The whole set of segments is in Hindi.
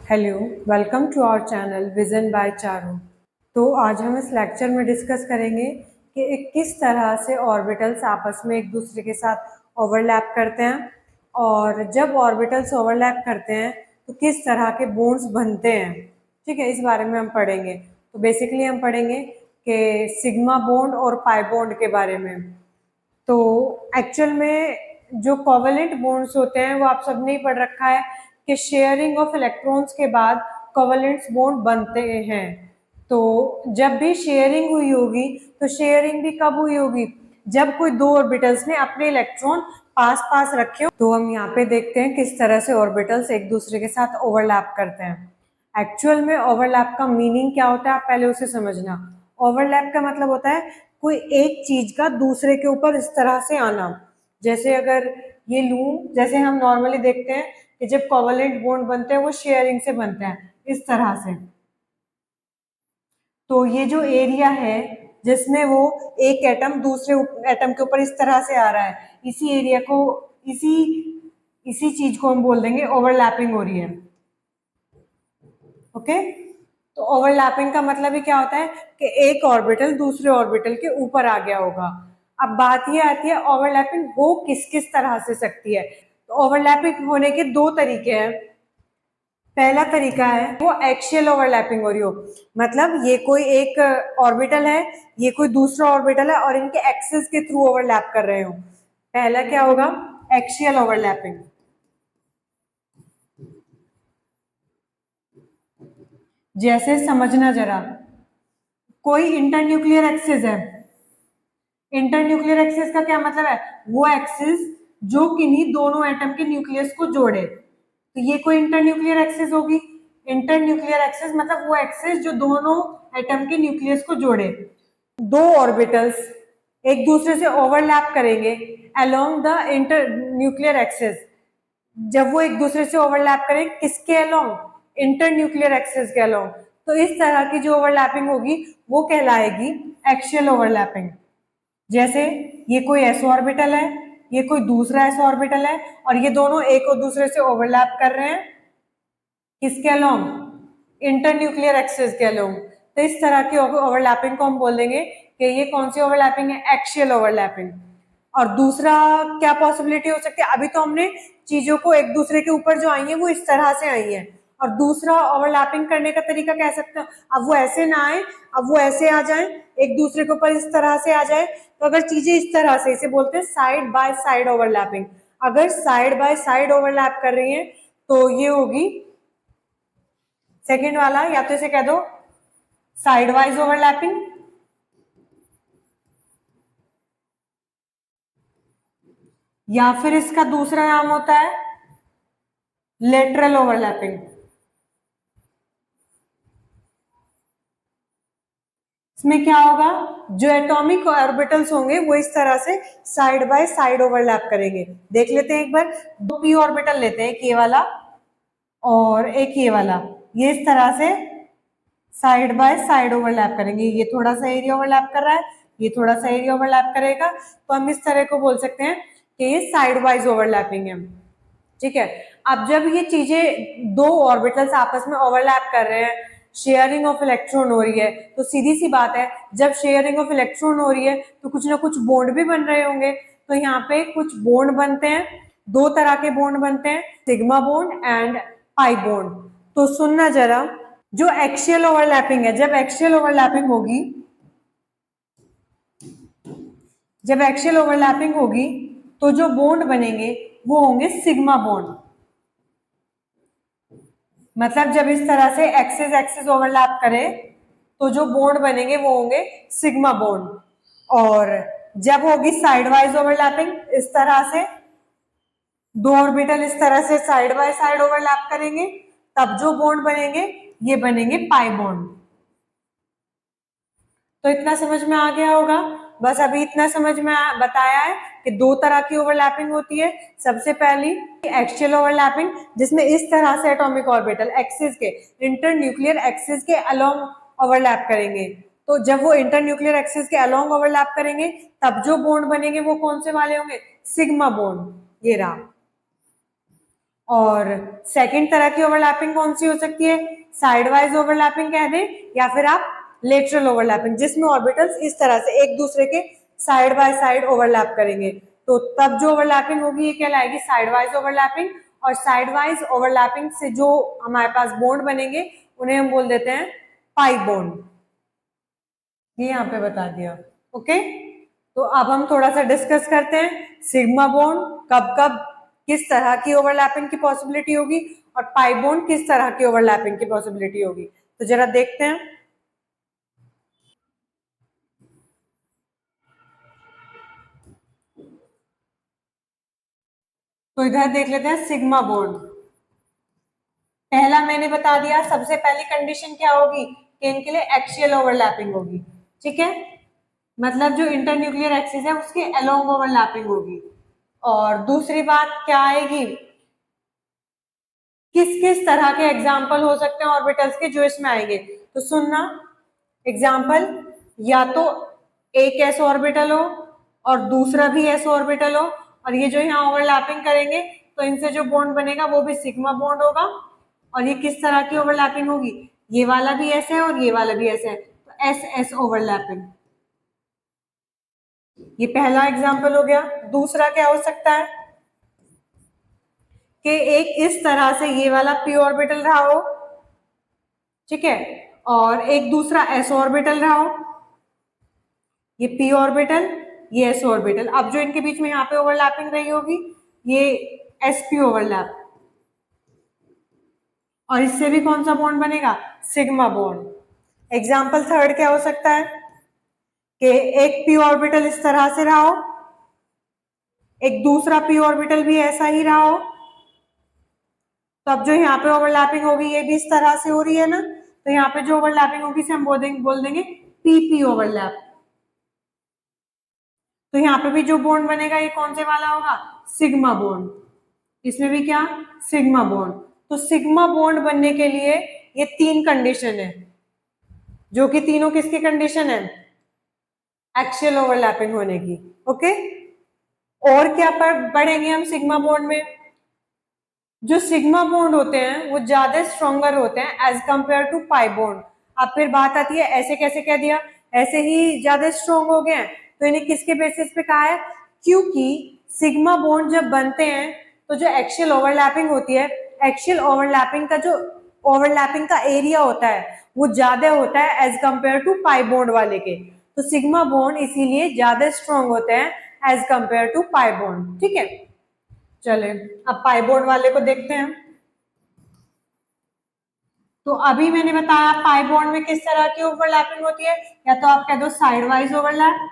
Hello, welcome to our channel vision by Charu. तो आज हम इस लेक्चर में डिस्कस करेंगे कि किस तरह से ऑर्बिटल्स आपस में एक दूसरे के साथ ओवरलैप करते हैं और जब ऑर्बिटल्स ओवरलैप करते हैं तो किस तरह के बॉन्ड्स बनते हैं। ठीक है, इस बारे में हम पढ़ेंगे। तो बेसिकली हम पढ़ेंगे कि सिग्मा बॉन्ड और पाई बॉन्ड के बारे में। तो एक्चुअल में जो कोवेलेंट बॉन्ड्स होते हैं वो आप सबने ही पढ़ रखा है कि शेयरिंग ऑफ इलेक्ट्रॉन्स के बाद कोवेलेंट बॉन्ड बनते हैं। तो जब भी शेयरिंग हुई होगी तो शेयरिंग भी कब हुई होगी? जब कोई दो ऑर्बिटल्स ने अपने इलेक्ट्रॉन पास पास रखे हो। तो हम यहाँ पे देखते हैं किस तरह से ऑर्बिटल्स एक दूसरे के साथ ओवरलैप करते हैं। एक्चुअल में ओवरलैप का मीनिंग क्या होता है, आप पहले उसे समझना। ओवरलैप का मतलब होता है कोई एक चीज का दूसरे के ऊपर इस तरह से आना। जैसे अगर ये लूं, जैसे हम नॉर्मली देखते हैं कि जब कोवेलेंट बॉन्ड बनते हैं वो शेयरिंग से बनते हैं इस तरह से। तो ये जो एरिया है जिसमें वो एक एटम दूसरे एटम के ऊपर इस तरह से आ रहा है, इसी एरिया को, इसी इसी चीज को हम बोल देंगे ओवरलैपिंग हो रही है। ओके, तो ओवरलैपिंग का मतलब ही क्या होता है कि एक ऑर्बिटल दूसरे ऑर्बिटल के ऊपर आ गया होगा। अब बात ये आती है ओवरलैपिंग हो किस किस तरह से सकती है। तो ओवरलैपिंग होने के दो तरीके हैं। पहला तरीका है वो एक्सियल ओवरलैपिंग हो रही हो, मतलब ये कोई एक ऑर्बिटल है, ये कोई दूसरा ऑर्बिटल है और इनके एक्सिस के थ्रू ओवरलैप कर रहे हो। पहला क्या होगा? Axial overlapping. जैसे समझना जरा, कोई इंटरन्यूक्लियर एक्सिस है। इंटरन्यूक्लियर एक्सिस का क्या मतलब है? वो एक्सिस जो किन्हीं दोनों एटम के न्यूक्लियस को जोड़े, तो ये कोई इंटरन्यूक्लियर एक्सिस होगी। इंटरन्यूक्लियर एक्सिस मतलब वो एक्सिस जो दोनों एटम के न्यूक्लियस को जोड़े। दो ऑर्बिटल्स एक दूसरे से ओवरलैप करेंगे along the inter nuclear axis. जब वो एक दूसरे से ओवरलैप करें किसके अलोंग? इंटर न्यूक्लियर एक्सिस के अलोंग। तो इस तरह की जो ओवरलैपिंग होगी वो कहलाएगी एक्सियल ओवरलैपिंग। जैसे ये कोई एस ऑर्बिटल है, ये कोई दूसरा एस ऑर्बिटल है और ये दोनों एक और दूसरे से ओवरलैप कर रहे हैं किसके अलोंग? इंटर न्यूक्लियर एक्सिस के अलोंग। तो इस तरह की ओवरलैपिंग को हम बोल देंगे कि ये कौन सी ओवरलैपिंग है? Axial overlapping. और दूसरा क्या पॉसिबिलिटी हो सकती है? अभी तो हमने चीजों को एक दूसरे के ऊपर जो आई है वो इस तरह से आई है, और दूसरा ओवरलैपिंग करने का तरीका कह सकते हो, अब वो ऐसे ना आए, अब वो ऐसे आ जाए, एक दूसरे के ऊपर इस तरह से आ जाए। तो अगर चीजें इस तरह से, इसे बोलते हैं साइड बाय साइड ओवरलैपिंग। अगर साइड बाय साइड ओवरलैप कर रही है तो ये होगी सेकेंड वाला, या तो इसे कह दो साइड वाइज ओवरलैपिंग, या फिर इसका दूसरा नाम होता है लेटरल ओवरलैपिंग। इसमें क्या होगा? जो एटॉमिक ऑर्बिटल्स होंगे वो इस तरह से साइड बाय साइड ओवरलैप करेंगे। देख लेते हैं एक बार, दो पी ऑर्बिटल लेते हैं, एक ये वाला और एक ये वाला, ये इस तरह से साइड बाय साइड ओवरलैप करेंगे। ये थोड़ा सा एरिया ओवरलैप कर रहा है, ये थोड़ा सा एरिया ओवरलैप करेगा, तो हम इस तरह को बोल सकते हैं कि ये साइड वाइज ओवरलैपिंग है। ठीक है, अब जब ये चीजें दो ऑर्बिटल्स आपस में ओवरलैप कर रहे हैं, शेयरिंग ऑफ इलेक्ट्रॉन हो रही है, तो सीधी सी बात है जब शेयरिंग ऑफ इलेक्ट्रॉन हो रही है तो कुछ ना कुछ बॉन्ड भी बन रहे होंगे। तो यहाँ पे कुछ बॉन्ड बनते हैं, दो तरह के बॉन्ड बनते हैं, sigma bond and pi bond. तो सुनना जरा, जो एक्सियल ओवरलैपिंग है, जब एक्सियल ओवरलैपिंग होगी, जब एक्सियल ओवरलैपिंग होगी तो जो बॉन्ड बनेंगे वो होंगे सिग्मा बॉन्ड। मतलब जब इस तरह से एक्सिस एक्सिस ओवरलैप करे तो जो बॉन्ड बनेंगे वो होंगे सिग्मा बॉन्ड। और जब होगी साइड वाइज ओवरलैपिंग, इस तरह से दो ऑर्बिटल इस तरह से साइड बाय साइड ओवरलैप करेंगे, तब जो बॉन्ड बनेंगे ये बनेंगे पाई बॉन्ड। तो इतना समझ में आ गया होगा। बस अभी इतना समझ में बताया है कि दो तरह की ओवरलैपिंग होती है। सबसे पहली एक्सियल ओवरलैपिंग, जिसमें इस तरह से एटॉमिक ऑर्बिटल एक्सिस के, इंटर न्यूक्लियर एक्सिस के अलोंग ओवरलैप करेंगे। तो जब वो इंटर न्यूक्लियर एक्सिस के अलोंग ओवरलैप करेंगे तब जो बॉन्ड बनेंगे वो कौन से वाले होंगे? सिग्मा बॉन्ड, ये रहा। और सेकंड तरह की ओवरलैपिंग कौन सी हो सकती है, साइड वाइज ओवरलैपिंग कह दें, या फिर आप लेटरल ओवरलैपिंग, जिसमें ऑर्बिटल्स इस तरह से एक दूसरे के साइड बाय साइड ओवरलैप करेंगे, तो तब जो ओवरलैपिंग होगी ये कहलाएगी साइड वाइज ओवरलैपिंग। और साइड वाइज ओवरलैपिंग से जो हमारे पास बॉन्ड बनेंगे उन्हें हम बोल देते हैं पाई बॉन्ड। ये यहाँ पे बता दिया। ओके, तो अब हम थोड़ा सा डिस्कस करते हैं सिग्मा बॉन्ड कब कब किस तरह की ओवरलैपिंग की पॉसिबिलिटी होगी और पाई बॉन्ड किस तरह की ओवरलैपिंग की पॉसिबिलिटी होगी। तो जरा देखते हैं। तो इधर देख लेते हैं सिग्मा बॉन्ड। पहला मैंने बता दिया, सबसे पहली कंडीशन क्या होगी कि इनके लिए एक्सियल ओवरलैपिंग होगी। ठीक है, मतलब जो इंटरन्यूक्लियर एक्सिस है उसके अलोंग ओवरलैपिंग होगी। और दूसरी बात क्या आएगी, किस किस तरह के एग्जाम्पल हो सकते हैं ऑर्बिटल्स के जो इसमें आएंगे। तो सुनना, एग्जाम्पल, या तो एक एस ऑर्बिटल हो और दूसरा भी एस ऑर्बिटल हो, और ये जो यहाँ ओवरलैपिंग करेंगे तो इनसे जो बॉन्ड बनेगा वो भी सिग्मा बॉन्ड होगा। और ये किस तरह की ओवरलैपिंग होगी, ये वाला भी ऐसे है और ये वाला भी ऐसे है, तो एस एस ओवरलैपिंग। ये पहला एग्जाम्पल हो गया। दूसरा क्या हो सकता है कि एक इस तरह से ये वाला पी ऑर्बिटल रहा हो, ठीक है, और एक दूसरा एस ऑर्बिटल रहा हो, ये पी ऑर्बिटल ये एस ऑर्बिटल। अब जो इनके बीच में यहाँ पे ओवरलैपिंग रही होगी ये एस पी ओवरलैप, और इससे भी कौन सा बॉन्ड बनेगा, सिग्मा बॉन्ड। एग्जाम्पल थर्ड क्या हो सकता है कि एक पी ऑर्बिटल इस तरह से रहा हो, एक दूसरा पी ऑर्बिटल भी ऐसा ही रहा हो, तो अब जो यहाँ पे ओवरलैपिंग होगी ये भी इस तरह से हो रही है ना, तो यहाँ पे जो ओवरलैपिंग होगी इसे हम बोल देंगे पी पी ओवरलैप। तो यहाँ पे भी जो बॉन्ड बनेगा ये कौन से वाला होगा, सिग्मा बॉन्ड। इसमें भी क्या, सिग्मा बॉन्ड। तो सिग्मा बॉन्ड बनने के लिए ये तीन कंडीशन है, जो कि तीनों किसकी कंडीशन है, एक्सियल ओवरलैपिंग होने की। ओके, और क्या पढ़ेंगे हम सिग्मा बॉन्ड में, जो सिग्मा बॉन्ड होते हैं वो ज्यादा स्ट्रॉन्गर होते हैं as compare to pi bond. अब फिर बात आती है ऐसे कैसे कह दिया, ऐसे ही ज्यादा स्ट्रॉन्ग हो गए हैं, तो इन्हें किसके बेसिस पे कहा है, क्योंकि सिग्मा बॉन्ड जब बनते हैं तो जो एक्सियल ओवरलैपिंग होती है, एक्सियल ओवरलैपिंग का जो ओवरलैपिंग का एरिया होता है वो ज्यादा होता है as compare to pi bond वाले के, तो सिग्मा बॉन्ड इसीलिए ज्यादा स्ट्रॉन्ग होते हैं as compare to pi bond. ठीक है, चले अब पाई बॉन्ड वाले को देखते हैं। तो अभी मैंने बताया पाई बॉन्ड में किस तरह की ओवरलैपिंग होती है, या तो आप कह दो साइड वाइज ओवरलैप,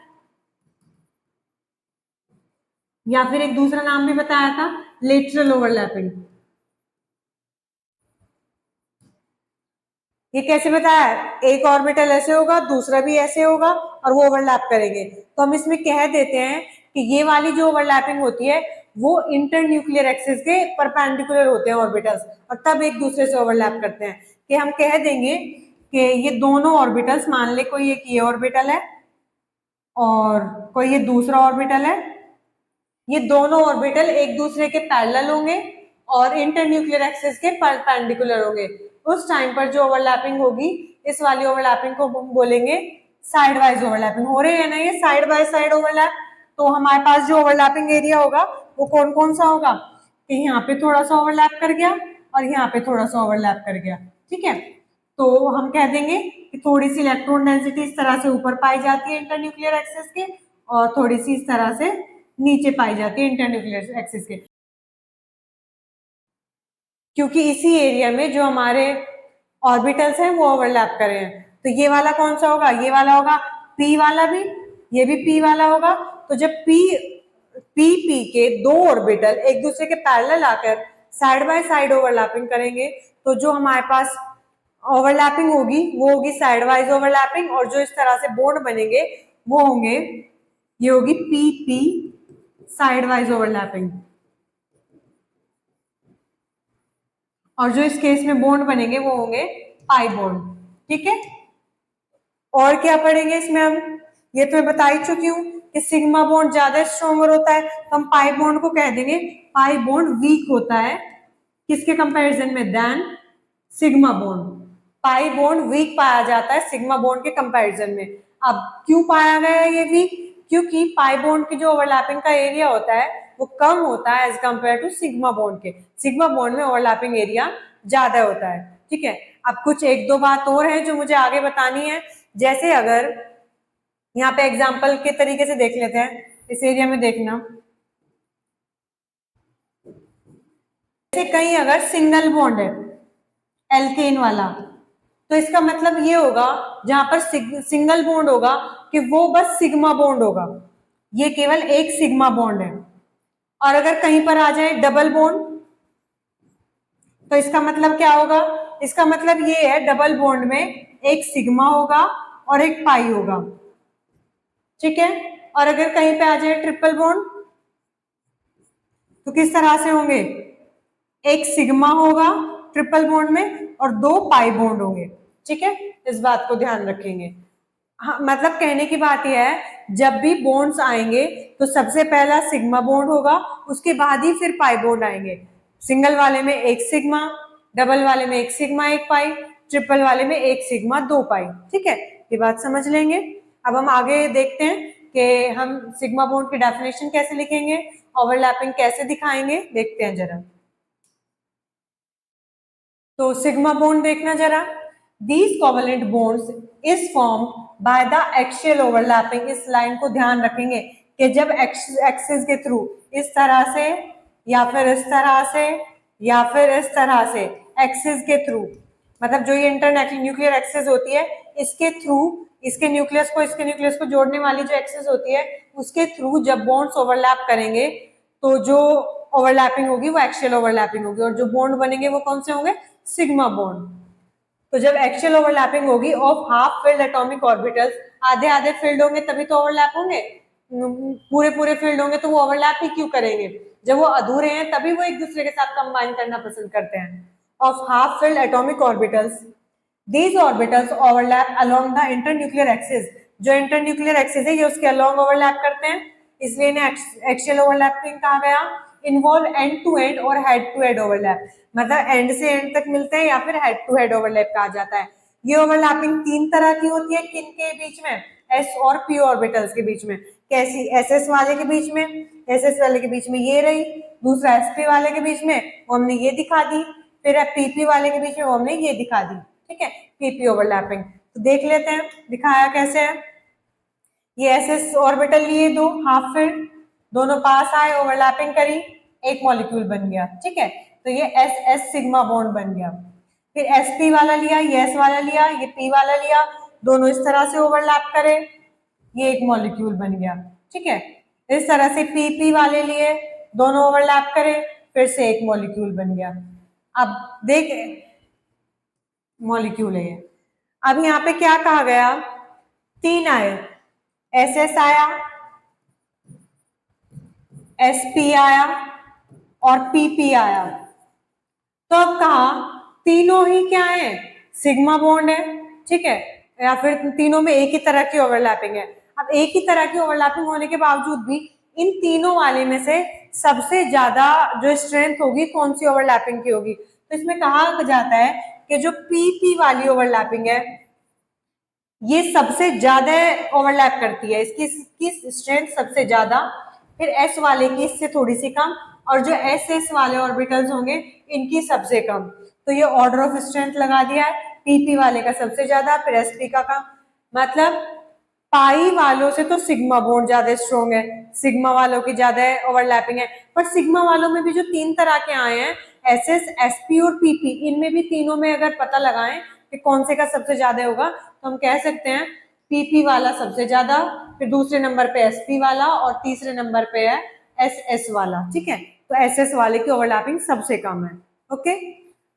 या फिर एक दूसरा नाम भी बताया था लेटरल ओवरलैपिंग। ये कैसे बताया, एक ऑर्बिटल ऐसे होगा दूसरा भी ऐसे होगा और वो ओवरलैप करेंगे, तो हम इसमें कह देते हैं कि ये वाली जो ओवरलैपिंग होती है वो इंटरन्यूक्लियर एक्सिस के परपेंडिकुलर होते हैं ऑर्बिटल्स, और तब एक दूसरे से ओवरलैप करते हैं। कि हम कह देंगे कि ये दोनों ऑर्बिटल्स, मान ले कोई एक ये ऑर्बिटल है और कोई ये दूसरा ऑर्बिटल है, ये दोनों ऑर्बिटल एक दूसरे के पैरेलल होंगे और इंटरन्यूक्लियर एक्सिस के परपेंडिकुलर होंगे। उस टाइम पर जो ओवरलैपिंग होगी इस वाली ओवरलैपिंग को हम बोलेंगे साइड वाइज ओवरलैपिंग। हो रहे हैं ना ये साइड बाय साइड ओवरलैप, तो हमारे पास जो ओवरलैपिंग एरिया होगा वो कौन कौन सा होगा, कि यहाँ पे थोड़ा सा ओवरलैप कर गया और यहाँ पे थोड़ा सा ओवरलैप कर गया। ठीक है, तो हम कह देंगे कि थोड़ी सी इलेक्ट्रॉन डेंसिटी इस तरह से ऊपर पाई जाती है इंटरन्यूक्लियर एक्सिस के, और थोड़ी सी इस तरह से नीचे पाई जाती है इंटरन्यूक्लियर एक्सिस के, क्योंकि इसी एरिया में जो हमारे ऑर्बिटल्स हैं वो ओवरलैप कर रहे हैं। तो ये वाला कौन सा होगा, ये वाला होगा पी वाला भी, ये भी पी वाला होगा। तो जब पी पी पी के दो ऑर्बिटल एक दूसरे के पैरेलल आकर साइड बाय साइड ओवरलैपिंग करेंगे, तो जो हमारे पास ओवरलैपिंग होगी वो होगी साइड वाइज ओवरलैपिंग, और जो इस तरह से बॉन्ड बनेंगे वो होंगे, ये होगी P P side wise overlapping. और जो इस केस में बॉन्ड बनेंगे वो होंगे पाई बॉन्ड। ठीक है, और क्या पढ़ेंगे इसमें हम, ये तो मैं बता ही चुकी हूँ कि सिग्मा बॉन्ड ज्यादा स्ट्रॉन्गर होता है, तो हम पाई बॉन्ड को कह देंगे पाई बॉन्ड वीक होता है किसके कंपैरिजन में? Then sigma bond. Pi bond weak पाया जाता है सिग्मा बॉन्ड के कंपैरिजन में। अब क्यों पाया गया है ये वीक? क्योंकि पाई बॉन्ड की जो ओवरलैपिंग का एरिया होता है वो कम होता है as compare to sigma bond के। सिग्मा बॉन्ड में ओवरलैपिंग एरिया ज्यादा होता है। ठीक है, अब कुछ एक दो बात और है जो मुझे आगे बतानी है। जैसे अगर यहाँ पे एग्जाम्पल के तरीके से देख लेते हैं, इस एरिया में देखना, जैसे कहीं अगर सिंगल बॉन्ड है एल्केन वाला, तो इसका मतलब ये होगा जहां पर सिंगल बॉन्ड होगा कि वो बस सिग्मा बॉन्ड होगा, ये केवल एक सिग्मा बॉन्ड है। और अगर कहीं पर आ जाए डबल बॉन्ड, तो इसका मतलब क्या होगा? इसका मतलब ये है डबल बॉन्ड में एक सिग्मा होगा और एक पाई होगा। ठीक है, और अगर कहीं पे आ जाए ट्रिपल बॉन्ड, तो किस तरह से होंगे? एक सिग्मा होगा ट्रिपल बॉन्ड में और दो पाई बॉन्ड होंगे। ठीक है, इस बात को ध्यान रखेंगे। हाँ, मतलब कहने की बात यह है जब भी बॉन्ड्स आएंगे तो सबसे पहला सिग्मा बॉन्ड होगा, उसके बाद ही फिर पाई बॉन्ड आएंगे। सिंगल वाले में एक सिग्मा, डबल वाले में एक सिग्मा एक पाई, ट्रिपल वाले में एक सिग्मा दो पाई। ठीक है, ये बात समझ लेंगे। अब हम आगे देखते हैं कि हम सिग्मा बॉन्ड की डेफिनेशन कैसे लिखेंगे, ओवरलैपिंग कैसे दिखाएंगे, देखते हैं जरा। तो सिग्मा बॉन्ड देखना जरा, these covalent bonds is form by the axial overlapping. इस लाइन को ध्यान रखेंगे कि जब एक्सिस के थ्रू इस तरह से या फिर इस तरह से या फिर इस तरह से एक्सिस के थ्रू, मतलब जो ये इंटरन्यूक्लियर एक्सिस होती है इसके थ्रू, इसके न्यूक्लियस को जोड़ने वाली जो एक्सिस होती है उसके थ्रू जब बॉन्ड्स ओवरलैप करेंगे तो जो ओवरलैपिंग होगी वो एक्सियल ओवरलैपिंग होगी, और जो बॉन्ड बनेंगे वो कौन से होंगे? Sigma bond. तो जब एक्सियल ओवरलैपिंग होगी of half filled atomic orbitals, आधे आधे फील्ड होंगे तभी तो ओवरलैप होंगे, पूरे पूरे फील्ड होंगे तो वो ओवरलैप ही क्यों करेंगे? जब वो अधूरे हैं तभी वो एक दूसरे के साथ कंबाइन करना पसंद करते हैं। Of half filled atomic orbitals, these orbitals overlap along the internuclear axis। जो इंटरन्यूक्लियर एक्सिस है ये उसके अलोंग ओवरलैप करते हैं, इसलिए इन्हें एक्सियल ओवरलैपिंग कहा गया। इन्वॉल्व एंड टू एंड और हेड टू हेड ओवरलैप, मतलब एंड से एंड तक मिलते हैं या फिर हेड टू हेड ओवरलैप कहा जाता है। ये ओवरलैपिंग तीन तरह की होती है, किन के बीच में? एस और पी ऑर्बिटल्स के बीच में। कैसी? एसएस वाले के बीच में, एसएस वाले के बीच में ये रही, दूसरा एसपी वाले के बीच में वो हमने ये दिखा दी, फिर पीपी वाले के बीच में वो हमने ये दिखा दी। ठीक है, पीपी ओवरलैपिंग। तो देख लेते हैं दिखाया कैसे है। ये एसएस ऑर्बिटल लिए दो हाफ फील्ड, दोनों पास आए, ओवरलैपिंग करी, एक मॉलिक्यूल बन गया। ठीक है, तो ये एस एस सिग्मा बॉन्ड बन गया। फिर एस पी वाला लिया, ये एस वाला लिया, ये पी वाला लिया, दोनों इस तरह से ओवरलैप करे, ये एक मॉलिक्यूल बन गया। ठीक है, इस तरह से पीपी वाले लिए, दोनों ओवरलैप करे, फिर से एक मॉलिक्यूल बन गया। अब देख, मॉलिक्यूल है। अब यहाँ पे क्या कहा गया? तीन आए, एस एस आया, एस पी आया और पीपी आया। तो अब कहा तीनों ही क्या है? सिग्मा बॉन्ड है। ठीक है, या फिर तीनों में एक ही तरह की ओवरलैपिंग है। अब एक ही तरह की ओवरलैपिंग होने के बावजूद भी इन तीनों वाले में से सबसे ज्यादा जो स्ट्रेंथ होगी कौन सी ओवरलैपिंग की होगी? तो इसमें कहा जाता है कि जो पीपी वाली ओवरलैपिंग है ये सबसे ज्यादा ओवरलैप करती है, इसकी स्ट्रेंथ सबसे ज्यादा, फिर एस वाले की इससे थोड़ी सी कम, और जो एस एस वाले ऑर्बिटल्स होंगे इनकी सबसे कम। तो ये ऑर्डर ऑफ स्ट्रेंथ लगा दिया है, पीपी वाले का सबसे ज्यादा, फिर एसपी का कम। मतलब पाई वालों से तो सिग्मा बॉन्ड ज्यादा स्ट्रॉन्ग है, सिग्मा वालों की ज्यादा ओवरलैपिंग है। पर सिग्मा वालों में भी जो तीन तरह के आए हैं, एस एस, एसपी और पीपी, इनमें भी तीनों में अगर पता लगाएं कि कौन से का सबसे ज्यादा होगा तो हम कह सकते हैं पीपी वाला सबसे ज्यादा, फिर दूसरे नंबर पे एसपी वाला और तीसरे नंबर पे है एस एस वाला। ठीक है, तो एस एस वाले की ओवरलैपिंग सबसे कम है। ओके,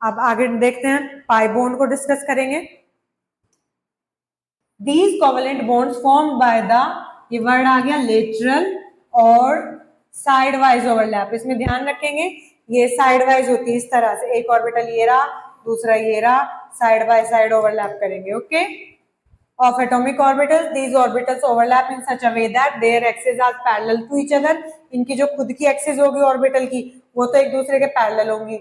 अब आगे देखते हैं, पाई बॉन्ड को डिस्कस करेंगे। These covalent bonds formed by the, ये वर्ड आ गया लेटरल और साइड वाइज ओवरलैप। इसमें ध्यान रखेंगे ये साइड वाइज होती है इस तरह से, एक ऑर्बिटल ये रहा, दूसरा ये रहा, साइड बाय साइड ओवरलैप करेंगे। Okay, of atomic orbitals, these orbitals overlap in such a way that their axes are parallel to each other। इनकी जो खुद की एक्सिस होगी ऑर्बिटल की वो तो एक दूसरे के पैरेलल होंगी।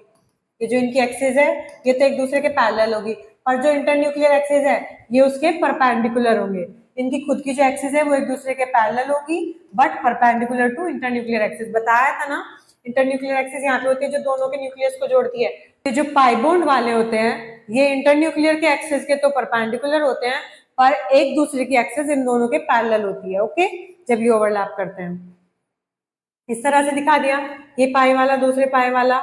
ये जो इनकी एक्सिस है ये तो एक दूसरे के पैरेलल होगी, पर जो इंटरन्यूक्लियर एक्सिस है ये उसके परपेंडिकुलर होंगे। इनकी खुद की जो एक्सिस है वो एक दूसरे के पैरेलल होगी but perpendicular to internuclear axis. बताया था ना, इंटरन्यूक्लियर एक्सिस यहाँ पे होती है जो दोनों के न्यूक्लियस को जोड़ती है। ये जो पाई बॉन्ड वाले होते हैं ये इंटरन्यूक्लियर के एक्सिस के तो परपेंडिकुलर होते हैं पर एक दूसरे की एक्सिस इन दोनों के पैरेलल होती है। ओके, जब ये ओवरलैप करते हैं इस तरह से दिखा दिया, ये पाई वाला दूसरे पाई वाला,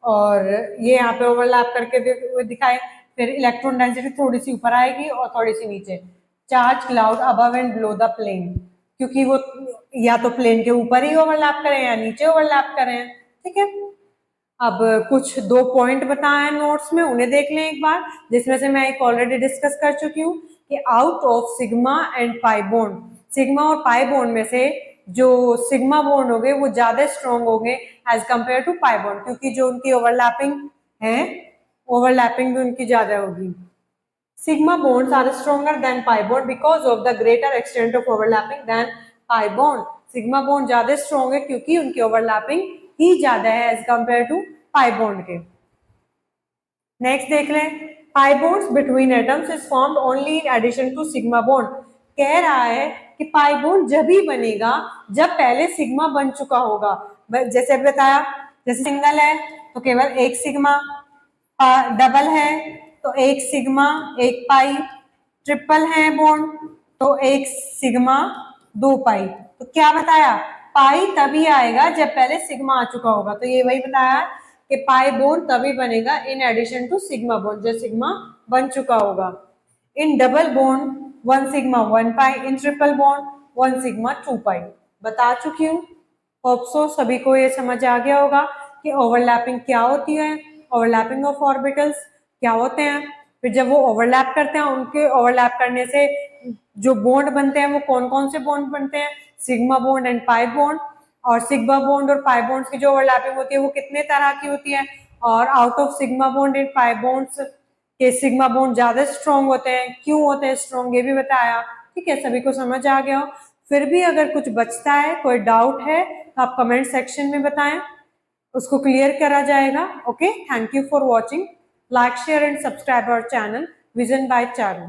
और ये यहाँ पे ओवरलैप करके दिखाए। फिर इलेक्ट्रॉन डेंसिटी थोड़ी सी ऊपर आएगी और थोड़ी सी नीचे। Charge cloud above and below the plane, क्योंकि वो या तो प्लेन के ऊपर ही ओवरलैप करें या नीचे ओवरलैप करें। ठीक है, अब कुछ 2 पॉइंट बताए हैं नोट्स में, उन्हें देख लें एक बार, जिसमें से मैं एक ऑलरेडी डिस्कस कर चुकी हूँ कि out of sigma and pi bond, sigma और पाई बॉन्ड में से जो सिग्मा बॉन्ड होंगे वो ज्यादा स्ट्रॉन्ग होंगे as compare to pi bond, क्योंकि जो उनकी ओवरलैपिंग है ओवरलैपिंग भी उनकी ज्यादा होगी। Sigma bonds are stronger than pi bond because of the greater extent of overlapping than pi bond. Sigma bond ज्यादा strong है क्योंकि उनकी overlapping ही ज्यादा है as compared to pi bond के। Next देख लें, pi bonds between atoms is formed only in addition to sigma bond. कह रहा है कि pi bond जब ही बनेगा जब पहले सिग्मा बन चुका होगा। जैसे बताया, जैसे सिंगल है तो केवल एक सिग्मा, डबल है तो एक सिग्मा एक पाई, ट्रिपल है बॉन्ड तो एक सिग्मा 2 पाई। तो क्या बताया, पाई तभी आएगा जब पहले सिग्मा आ चुका होगा। तो ये वही बताया कि पाई बॉन्ड तभी बनेगा in addition to sigma bond, जब सिग्मा बन चुका होगा। In double bond 1 sigma 1 pi, in triple bond 1 sigma 2 pi. बता चुकी हूँ, होप सो सभी को ये समझ आ गया होगा कि ओवरलैपिंग क्या होती है, ओवरलैपिंग ऑफ ऑर्बिटल्स क्या होते हैं। फिर जब वो ओवरलैप करते हैं उनके ओवरलैप करने से जो बॉन्ड बनते हैं वो कौन कौन से बॉन्ड बनते हैं, sigma bond and pi bond. और सिग्मा बॉन्ड और पाई बॉन्ड्स की जो ओवरलैपिंग होती है वो कितने तरह की होती है, और out of sigma bond and pi bonds के सिग्मा बॉन्ड ज्यादा स्ट्रॉन्ग होते हैं, क्यों होते हैं स्ट्रॉन्ग, ये भी बताया। ठीक है, सभी को समझ आ गया हो। फिर भी अगर कुछ बचता है, कोई डाउट है तो आप कमेंट सेक्शन में बताएं, उसको क्लियर करा जाएगा। Okay, thank you for watching, like share and subscribe our channel vision by Charu.